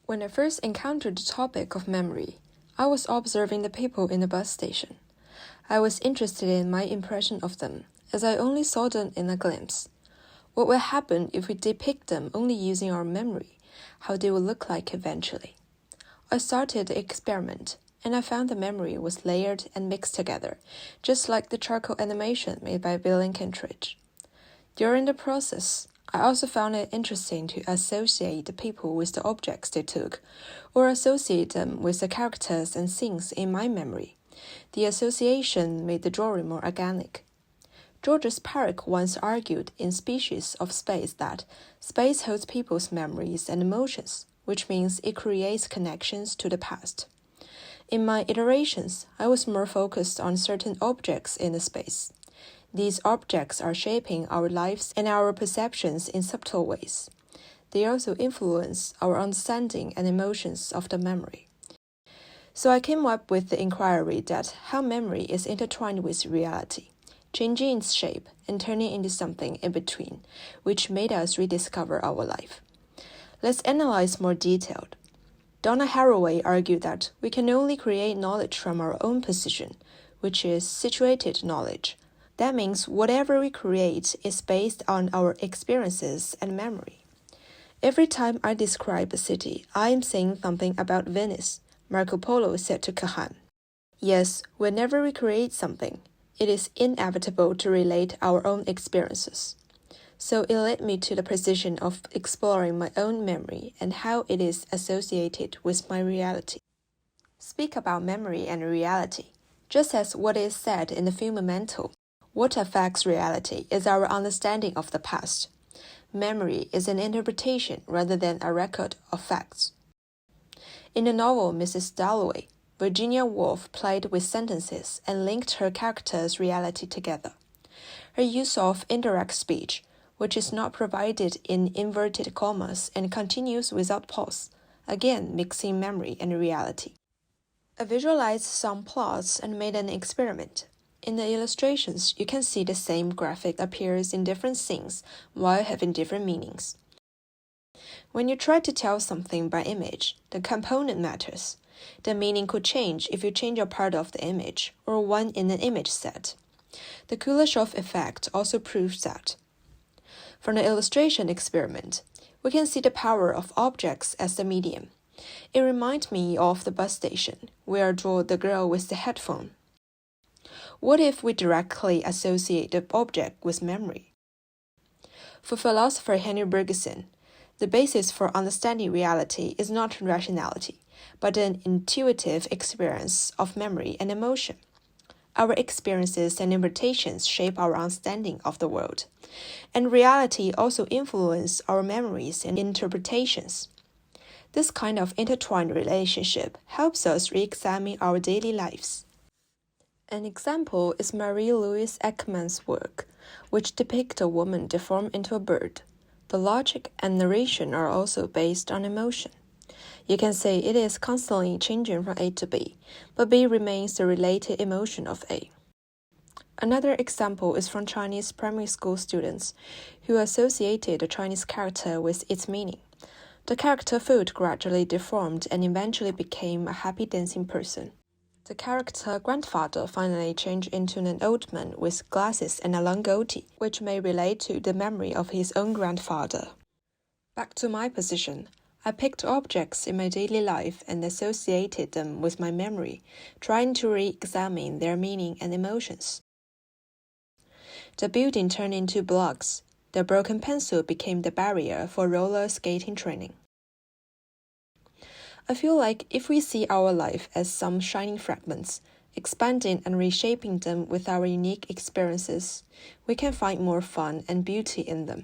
When I first encountered the topic of memory, I was observing the people in the bus station. I was interested in my impression of them, as I only saw them in a glimpse. What would happen if we depict them only using our memory, how they would look like eventually? I started the experiment, and I found the memory was layered and mixed together, just like the charcoal animation made by Bill and Kentridge. During the process, I also found it interesting to associate the people with the objects they took, or associate them with the characters and scenes in my memory. The association made the drawing more organic. Georges Perec once argued in Species of Space that space holds people's memories and emotions, which means it creates connections to the past. In my iterations, I was more focused on certain objects in the space. These objects are shaping our lives and our perceptions in subtle ways. They also influence our understanding and emotions of the memory. So I came up with the inquiry that how memory is intertwined with reality, changing its shape and turning into something in between, which made us rediscover our life. Let's analyze more detailed. Donna Haraway argued that we can only create knowledge from our own position, which is situated knowledge. That means whatever we create is based on our experiences and memory. Every time I describe a city, I am saying something about Venice, Marco Polo said to Kahan. Yes, whenever we create something, it is inevitable to relate our own experiences. So it led me to the position of exploring my own memory and how it is associated with my reality. Speak about memory and reality. Just as what is said in the film Memento, what affects reality is our understanding of the past. Memory is an interpretation rather than a record of facts. In the novel Mrs. Dalloway, Virginia Woolf played with sentences and linked her characters' reality together. Her use of indirect speech, which is not provided in inverted commas and continues without pause, again mixing memory and reality. I visualized some plots and made an experiment. In the illustrations, you can see the same graphic appears in different scenes while having different meanings. When you try to tell something by image, the component matters. The meaning could change if you change a part of the image or one in an image set. The Kuleshov effect also proves that. From the illustration experiment, we can see the power of objects as the medium. It reminds me of the bus station, where I drew the girl with the headphone. What if we directly associate the object with memory? For philosopher Henry Bergson, the basis for understanding reality is not rationality, but an intuitive experience of memory and emotion. Our experiences and interpretations shape our understanding of the world, and reality also influences our memories and interpretations. This kind of intertwined relationship helps us re-examine our daily lives. An example is Marie-Louise Ekman's work, which depicts a woman deformed into a bird. The logic and narration are also based on emotion. You can say it is constantly changing from A to B, but B remains the related emotion of A. Another example is from Chinese primary school students, who associated the Chinese character with its meaning. The character foot gradually deformed and eventually became a happy dancing person. The character grandfather finally changed into an old man with glasses and a long goatee, which may relate to the memory of his own grandfather. Back to my position, I picked objects in my daily life and associated them with my memory, trying to re-examine their meaning and emotions. The building turned into blocks. The broken pencil became the barrier for roller skating training. I feel like if we see our life as some shining fragments, expanding and reshaping them with our unique experiences, we can find more fun and beauty in them.